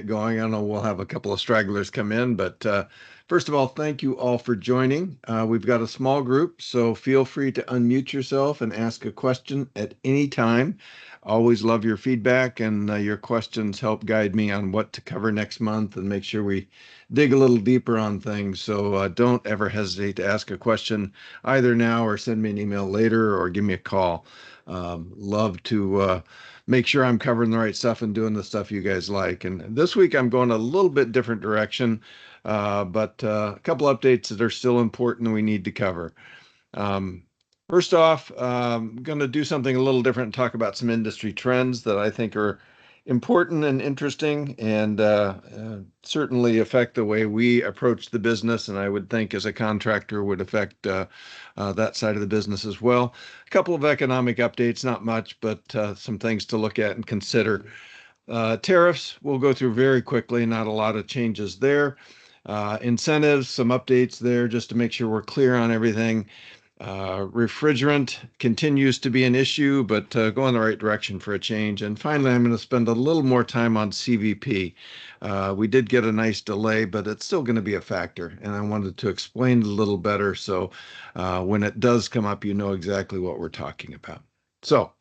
Going. I know we'll have a couple of stragglers come in, but first of all, thank you all for joining. We've got a small group, so feel free to unmute yourself and ask a question at any time. Always love your feedback, and your questions help guide me on what to cover next month and make sure we dig a little deeper on things. So don't ever hesitate to ask a question either now or send me an email later or give me a call. Love to make sure I'm covering the right stuff and doing the stuff you guys like. And this week I'm going a little bit different direction, but a couple updates that are still important and we need to cover. Um, First off, I'm going to do something a little different and talk about some industry trends that I think are important and interesting and certainly affect the way we approach the business. And I would think as a contractor would affect that side of the business as well. A couple of economic updates, not much, but some things to look at and consider. Tariffs we'll go through very quickly, not a lot of changes there. Incentives, some updates there just to make sure we're clear on everything. Refrigerant continues to be an issue, but go in the right direction for a change. And finally, I'm going to spend a little more time on CVP. We did get a nice delay, but it's still going to be a factor. And I wanted to explain it a little better so when it does come up, you know exactly what we're talking about. So,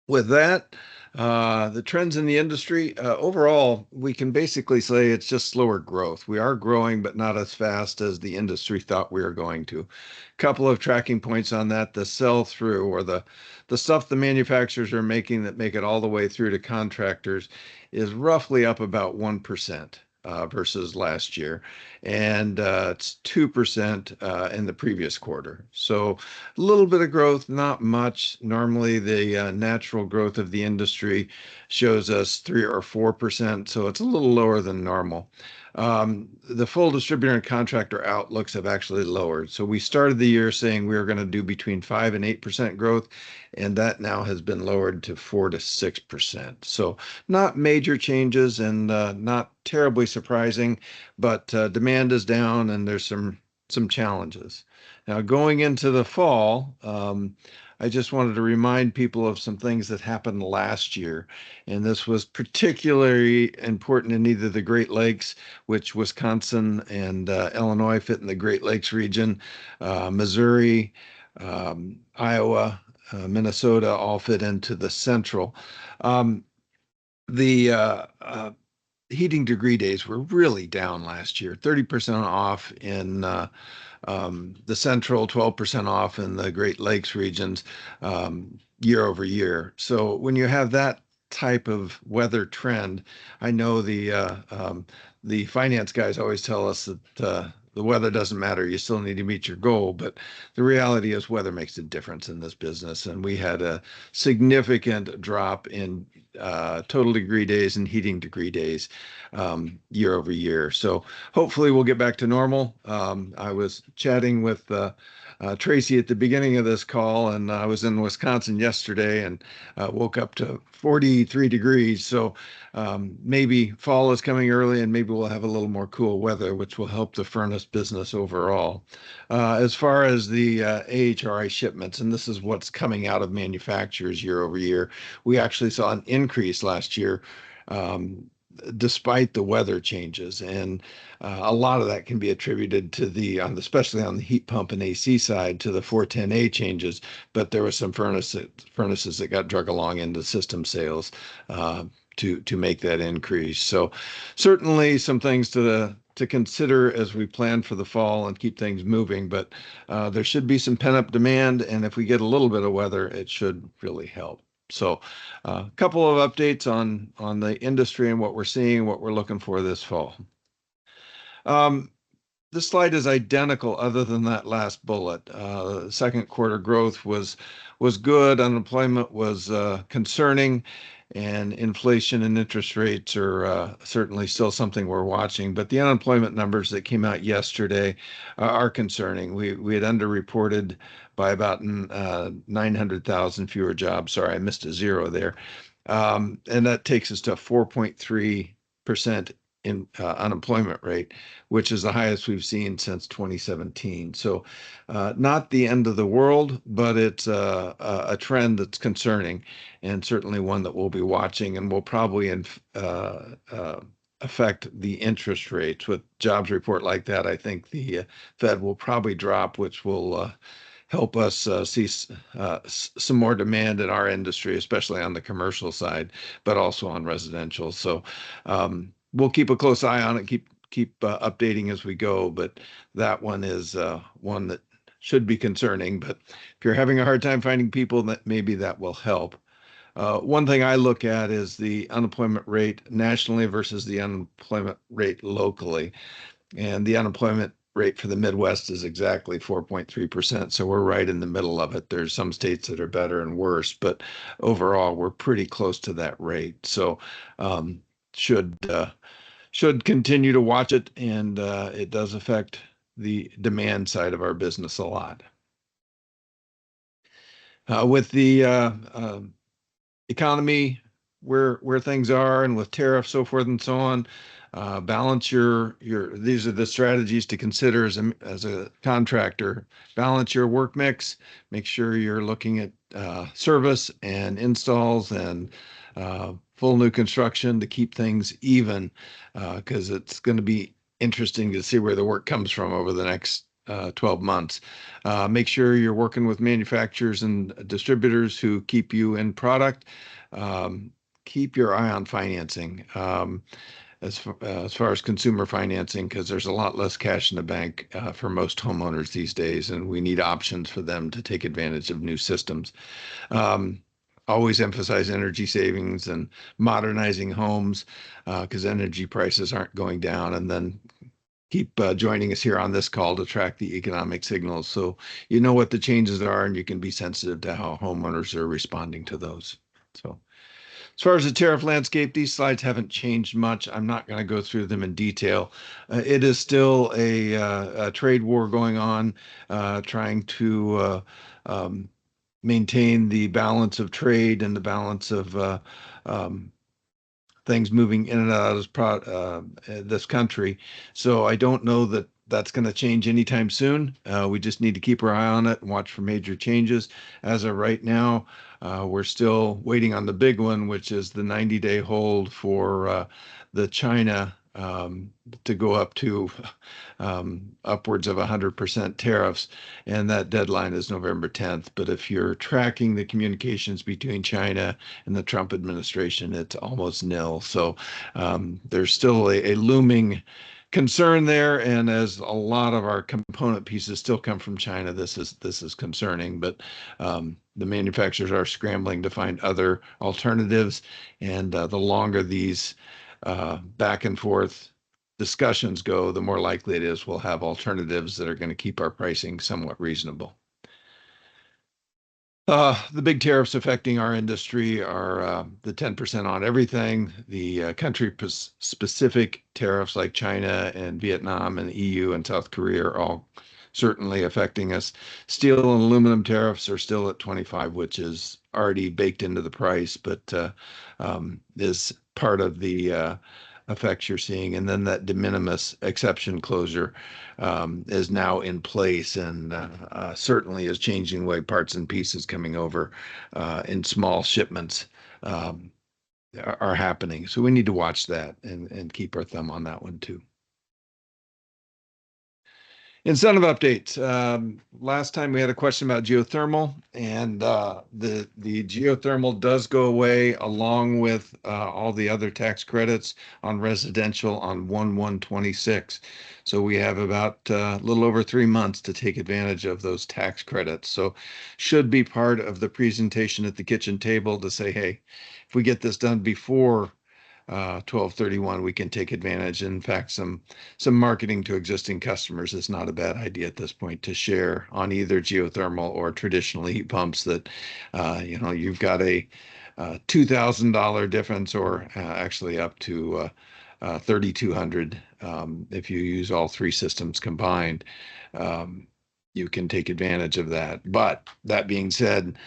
with that, the trends in the industry, overall, we can basically say it's just slower growth. We are growing, but not as fast as the industry thought we were going to. Couple of tracking points on that. The sell through or the stuff the manufacturers are making that make it all the way through to contractors is roughly up about 1%. Versus last year, and it's 2% in the previous quarter. So a little bit of growth, not much. Normally, the natural growth of the industry shows us 3 or 4%, so it's a little lower than normal. The full distributor and contractor outlooks have actually lowered. So we started the year saying we were going to do between 5 and 8% growth, and that now has been lowered to 4 to 6%. So not major changes and not terribly surprising, but demand is down and there's some challenges. Now, going into the fall, I just wanted to remind people of some things that happened last year. And this was particularly important in either the Great Lakes, which Wisconsin and Illinois fit in the Great Lakes region, Missouri, Iowa, Minnesota all fit into the central. Um, the heating degree days were really down last year, 30% off in the central, 12% off in the Great Lakes regions year over year. So when you have that type of weather trend, I know the finance guys always tell us that the weather doesn't matter. You still need to meet your goal. But the reality is weather makes a difference in this business. And we had a significant drop in total degree days and heating degree days year over year. So hopefully we'll get back to normal. I was chatting with Tracy at the beginning of this call, and I was in Wisconsin yesterday and woke up to 43 degrees. So maybe fall is coming early and maybe we'll have a little more cool weather, which will help the furnace business overall. As far as the AHRI shipments, and this is what's coming out of manufacturers year over year, we actually saw an increase last year. Despite the weather changes, and a lot of that can be attributed to especially on the heat pump and AC side, to the 410A changes. But there were some furnaces that got drug along into system sales to make that increase. So certainly some things to consider as we plan for the fall and keep things moving. But there should be some pent-up demand, and if we get a little bit of weather, it should really help. So a couple of updates on the industry and what we're seeing, what we're looking for this fall. This slide is identical other than that last bullet. Second quarter growth was good. Unemployment was concerning, and inflation and interest rates are certainly still something we're watching. But the unemployment numbers that came out yesterday are concerning. We had underreported by about 900,000 fewer jobs. Sorry, I missed a zero there. And that takes us to a 4.3% in unemployment rate, which is the highest we've seen since 2017. So not the end of the world, but it's a trend that's concerning and certainly one that we'll be watching and will probably affect the interest rates. With jobs report like that, I think the Fed will probably drop, which will help us see some more demand in our industry, especially on the commercial side, but also on residential. So we'll keep a close eye on it, keep updating as we go. But that one is one that should be concerning. But if you're having a hard time finding people, that maybe that will help. One thing I look at is the unemployment rate nationally versus the unemployment rate locally. And the unemployment rate for the Midwest is exactly 4.3%. So we're right in the middle of it. There's some states that are better and worse, but overall, we're pretty close to that rate. So um, should should continue to watch it, and it does affect the demand side of our business a lot. With the economy, where things are, and with tariffs, so forth and so on. Balance your. These are the strategies to consider as a contractor. Balance your work mix. Make sure you're looking at service and installs and full new construction to keep things even, because it's going to be interesting to see where the work comes from over the next 12 months. Make sure you're working with manufacturers and distributors who keep you in product. Um, Keep your eye on financing, as far as consumer financing, because there's a lot less cash in the bank for most homeowners these days, and we need options for them to take advantage of new systems. Um, Always emphasize energy savings and modernizing homes, because energy prices aren't going down. And then keep joining us here on this call to track the economic signals so you know what the changes are and you can be sensitive to how homeowners are responding to those. So, as far as the tariff landscape, these slides haven't changed much. I'm not going to go through them in detail. It is still a trade war going on, trying to um, maintain the balance of trade and the balance of um, things moving in and out of this country. So I don't know that that's going to change anytime soon. We just need to keep our eye on it and watch for major changes. As of right now, we're still waiting on the big one, which is the 90-day hold for the China to go up to upwards of 100% tariffs, and that deadline is November 10th. But if you're tracking the communications between China and the Trump administration, it's almost nil. So there's still a looming concern there, and as a lot of our component pieces still come from China, this is concerning. But the manufacturers are scrambling to find other alternatives, and the longer these back and forth discussions go, the more likely it is we'll have alternatives that are going to keep our pricing somewhat reasonable. The big tariffs affecting our industry are the 10% on everything, the country specific tariffs like China and Vietnam and the EU and South Korea are all certainly affecting us. Steel and aluminum tariffs are still at 25, which is already baked into the price, but is part of the effects you're seeing. And then that de minimis exception closure is now in place and certainly is changing the way parts and pieces coming over in small shipments um, are happening. So we need to watch that and keep our thumb on that one too. Incentive updates. Last time we had a question about geothermal, and the geothermal does go away along with all the other tax credits on residential on 1/1/26. So we have about a little over 3 months to take advantage of those tax credits. So should be part of the presentation at the kitchen table to say, hey, if we get this done before 12/31, we can take advantage. In fact, some marketing to existing customers is not a bad idea at this point to share on either geothermal or traditional heat pumps that you've got a $2,000 difference, or actually up to 3,200 if you use all three systems combined. You can take advantage of that. But that being said,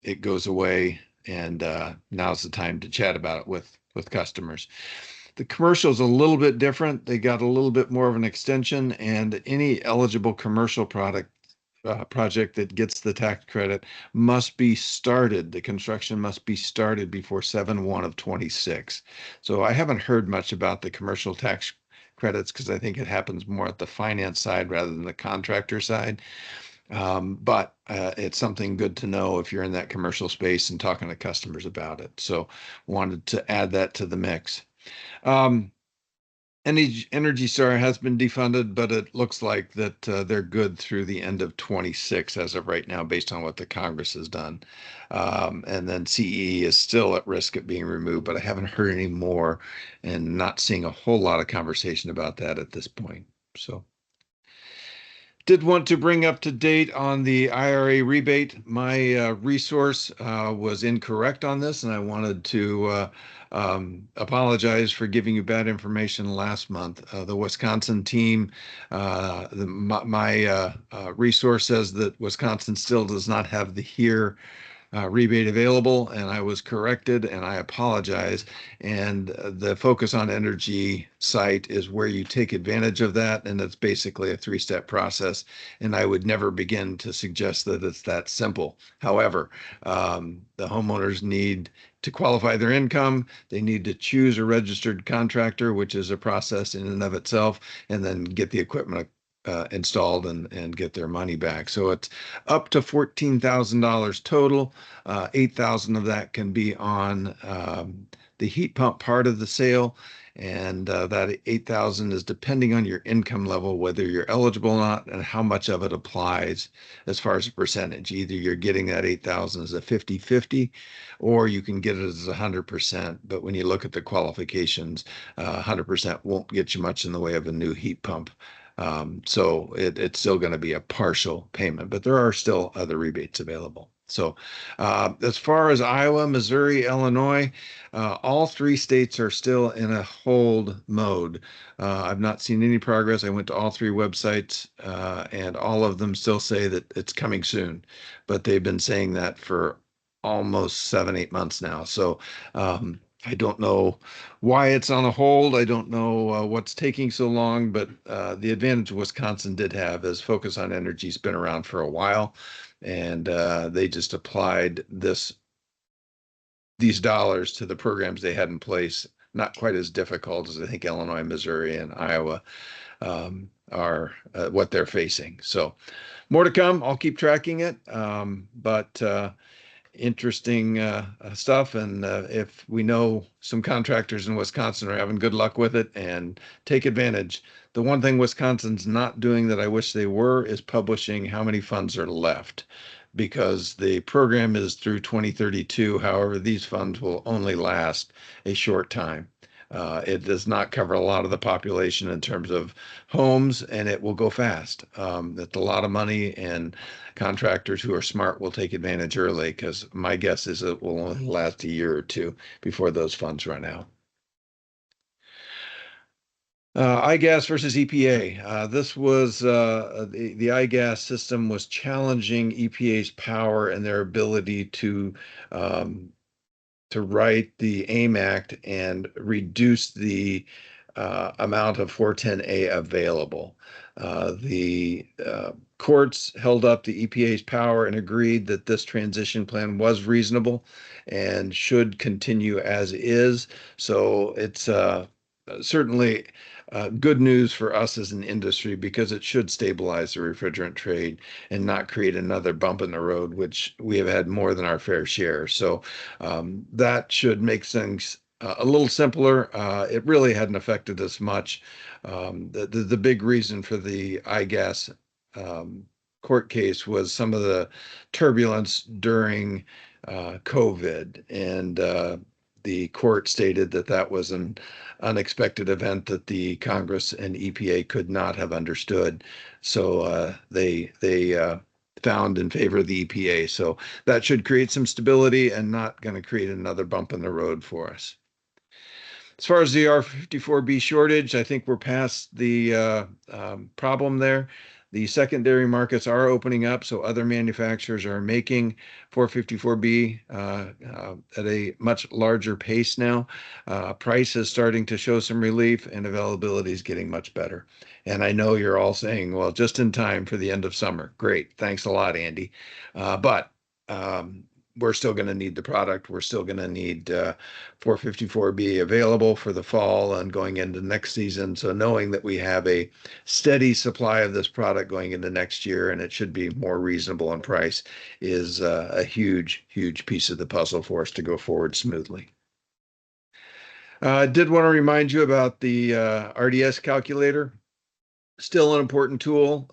it goes away, and now's the time to chat about it with customers. The commercial is a little bit different. They got a little bit more of an extension, and any eligible commercial product project that gets the tax credit must be started. The construction must be started before 7/1 of 26. So I haven't heard much about the commercial tax credits because I think it happens more at the finance side rather than the contractor side. But it's something good to know if you're in that commercial space and talking to customers about it. So wanted to add that to the mix. Um, Energy Star has been defunded, but it looks like that they're good through the end of 26 as of right now, based on what the Congress has done. And then CE is still at risk of being removed, but I haven't heard any more and not seeing a whole lot of conversation about that at this point. So did want to bring up to date on the IRA rebate. My resource was incorrect on this, and I wanted to apologize for giving you bad information last month. The Wisconsin team, my resource says that Wisconsin still does not have the HERE rebate available, and I was corrected, and I apologize. And the Focus on Energy site is where you take advantage of that, and it's basically a three-step process. And I would never begin to suggest that it's that simple. However, the homeowners need to qualify their income. They need to choose a registered contractor, which is a process in and of itself, and then get the equipment installed and get their money back. So it's up to $14,000 total. 8,000 of that can be on the heat pump part of the sale. And that 8,000 is depending on your income level, whether you're eligible or not, and how much of it applies as far as a percentage. Either you're getting that 8,000 as a 50/50, or you can get it as 100%. But when you look at the qualifications, 100% won't get you much in the way of a new heat pump. So it's still going to be a partial payment, but there are still other rebates available. So as far as Iowa, Missouri, Illinois, all three states are still in a hold mode. I've not seen any progress. I went to all three websites, and all of them still say that it's coming soon, but they've been saying that for almost 7, 8 months now. So I don't know why it's on a hold. I don't know what's taking so long, but the advantage Wisconsin did have is Focus on Energy's been around for a while, and they just applied these dollars to the programs they had in place. Not quite as difficult as I think Illinois, Missouri, and Iowa are what they're facing. So more to come. I'll keep tracking it, but interesting stuff. And if we know some contractors in Wisconsin are having good luck with it and take advantage. The one thing Wisconsin's not doing that I wish they were is publishing how many funds are left, because the program is through 2032. However, these funds will only last a short time. It does not cover a lot of the population in terms of homes, and it will go fast. That's a lot of money, and contractors who are smart will take advantage early, because my guess is it will only last a year or two before those funds run out. IGAS versus EPA. This was the IGAS system was challenging EPA's power and their ability um, to write the AIM Act and reduce the amount of 410A available. The courts held up the EPA's power and agreed that this transition plan was reasonable and should continue as is. So it's certainly good news for us as an industry, because it should stabilize the refrigerant trade and not create another bump in the road, which we have had more than our fair share. So that should make things a little simpler. It really hadn't affected us much. The big reason for the IGAS court case was some of the turbulence during COVID, and the court stated that that was an unexpected event that the Congress and EPA could not have understood. So they found in favor of the EPA. So that should create some stability and not going to create another bump in the road for us. As far as the R54B shortage, I think we're past the problem there. The secondary markets are opening up, so other manufacturers are making 454B at a much larger pace now. Price is starting to show some relief, and availability is getting much better. And I know you're all saying, well, just in time for the end of summer. Great. Thanks a lot, Andy. But we're still going to need the product. We're still going to need 454B available for the fall and going into next season. So knowing that we have a steady supply of this product going into next year, and it should be more reasonable in price, is a huge, huge piece of the puzzle for us to go forward smoothly. I did want to remind you about the RDS calculator. Still an important tool.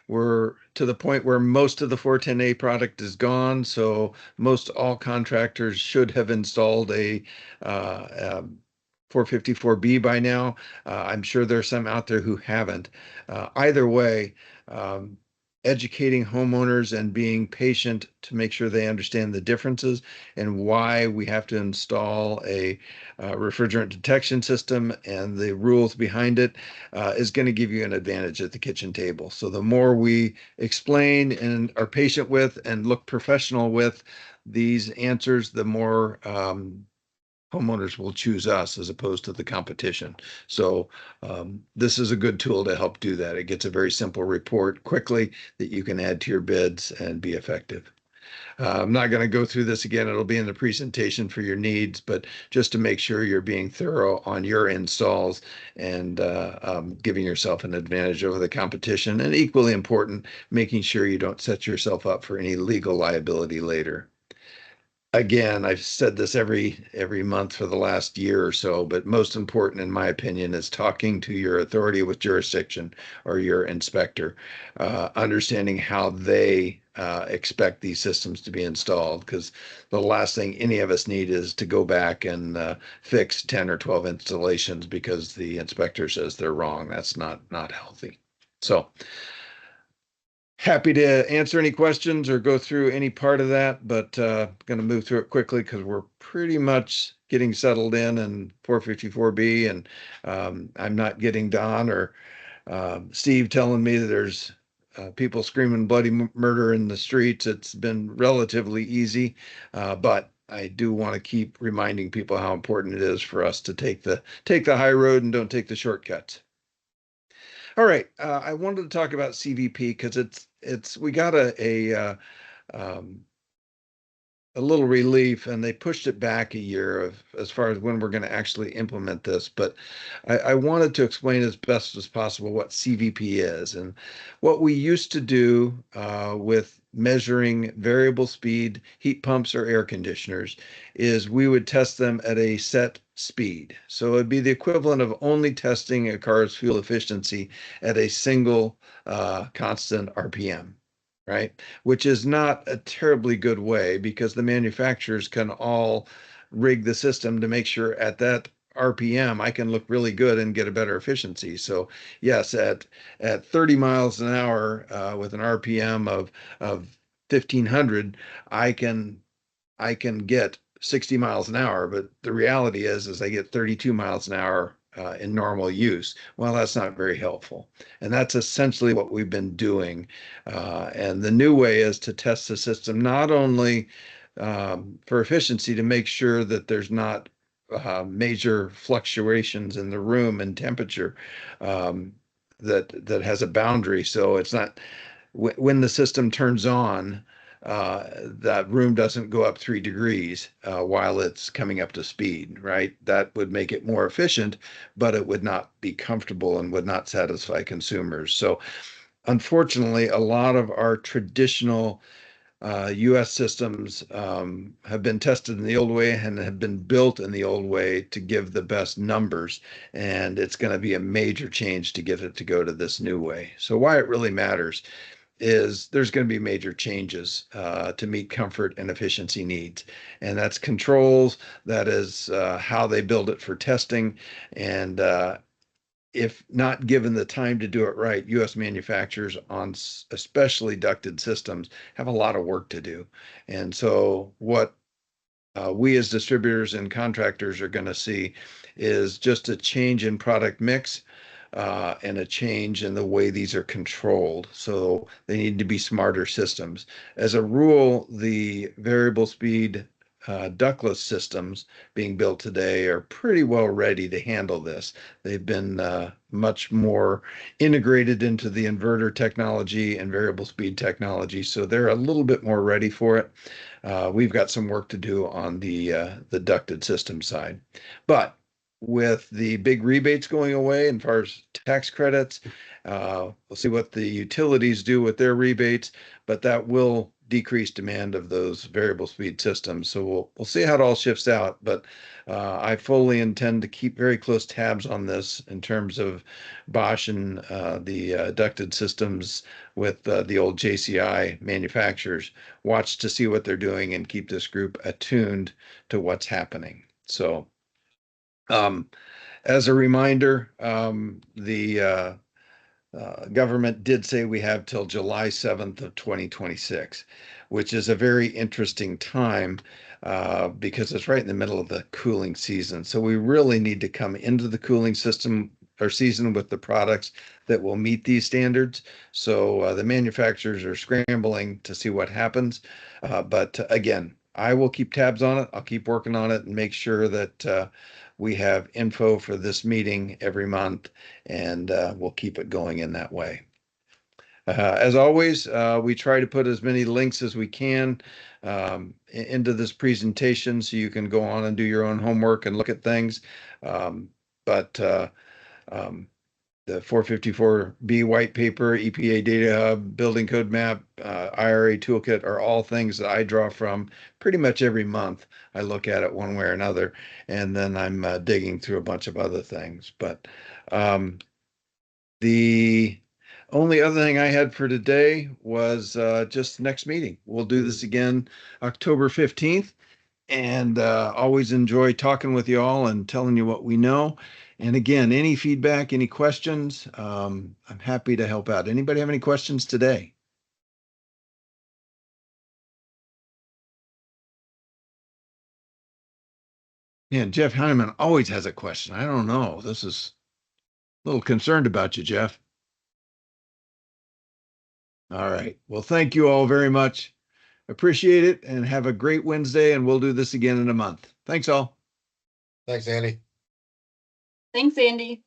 We're to the point where most of the 410A product is gone, so most all contractors should have installed a 454B by now. I'm sure there's some out there who haven't. Either way, um, educating homeowners and being patient to make sure they understand the differences and why we have to install a refrigerant detection system and the rules behind it is going to give you an advantage at the kitchen table. So the more we explain and are patient with and look professional with these answers, the more homeowners will choose us as opposed to the competition. So this is a good tool to help do that. It gets a very simple report quickly that you can add to your bids and be effective. I'm not going to go through this again. It'll be in the presentation for your needs, but just to make sure you're being thorough on your installs and giving yourself an advantage over the competition. And equally important, making sure you don't set yourself up for any legal liability later. Again, I've said this every month for the last year or so, but most important, in my opinion, is talking to your authority with jurisdiction or your inspector, understanding how they expect these systems to be installed. Because the last thing any of us need is to go back and fix 10 or 12 installations because the inspector says they're wrong. That's not healthy. So happy to answer any questions or go through any part of that, but going to move through it quickly because we're pretty much getting settled in 454B, and I'm not getting Don or Steve telling me that there's people screaming bloody murder in the streets. It's been relatively easy, but I do want to keep reminding people how important it is for us to take the high road and don't take the shortcuts. All right, I wanted to talk about CVP because we got um, a little relief, and they pushed it back a year of as far as when we're going to actually implement this. But I wanted to explain as best as possible what CVP is and what we used to do with measuring variable speed heat pumps or air conditioners is we would test them at a set speed. So it'd be the equivalent of only testing a car's fuel efficiency at a single constant RPM, right? Which is not a terribly good way because the manufacturers can all rig the system to make sure at that RPM I can look really good and get a better efficiency. So yes, at 30 miles an hour with an RPM of 1500, I can I can get 60 miles an hour, but the reality is I get 32 miles an hour in normal use. Well, that's not very helpful. And that's essentially what we've been doing. And the new way is to test the system not only for efficiency to make sure that there's not major fluctuations in the room and temperature um, that has a boundary. So it's not when the system turns on, that room doesn't go up 3 degrees while it's coming up to speed, right? That would make it more efficient, but it would not be comfortable and would not satisfy consumers. So, unfortunately, a lot of our traditional US systems have been tested in the old way and have been built in the old way to give the best numbers. And it's going to be a major change to get it to go to this new way. So, why it really matters is there's going to be major changes to meet comfort and efficiency needs. And that's controls, that is how they build it for testing. And if not given the time to do it right, US manufacturers on especially ducted systems have a lot of work to do. And so what we as distributors and contractors are going to see is just a change in product mix. and a change in the way these are controlled. So they need to be smarter systems. As a rule, the variable speed ductless systems being built today are pretty well ready to handle this. They've been much more integrated into the inverter technology and variable speed technology, so they're a little bit more ready for it. We've got some work to do on the ducted system side, but with the big rebates going away and far as tax credits, we'll see what the utilities do with their rebates, but that will decrease demand of those variable speed systems. So we'll see how it all shifts out. But I fully intend to keep very close tabs on this in terms of Bosch and the ducted systems with the old JCI manufacturers. Watch to see what they're doing and keep this group attuned to what's happening. So um, as a reminder, the government did say we have till July 7th of 2026, which is a very interesting time because it's right in the middle of the cooling season. So we really need to come into the cooling system or season with the products that will meet these standards. So the manufacturers are scrambling to see what happens. But again, I will keep tabs on it. I'll keep working on it and make sure that we have info for this meeting every month, and we'll keep it going in that way. As always, we try to put as many links as we can into this presentation so you can go on and do your own homework and look at things. Um, but um, the 454B white paper, EPA data hub, building code map, IRA toolkit are all things that I draw from pretty much every month. I look at it one way or another, and then I'm digging through a bunch of other things. But um, the only other thing I had for today was just next meeting. We'll do this again October 15th, and always enjoy talking with you all and telling you what we know. And again, any feedback, any questions, I'm happy to help out. Anybody have any questions today? Yeah, Jeff Heineman always has a question. I don't know. This is a little concerned about you, Jeff. All right. Well, thank you all very much. Appreciate it and have a great Wednesday, and we'll do this again in a month. Thanks all. Thanks, Andy. Thanks, Andy.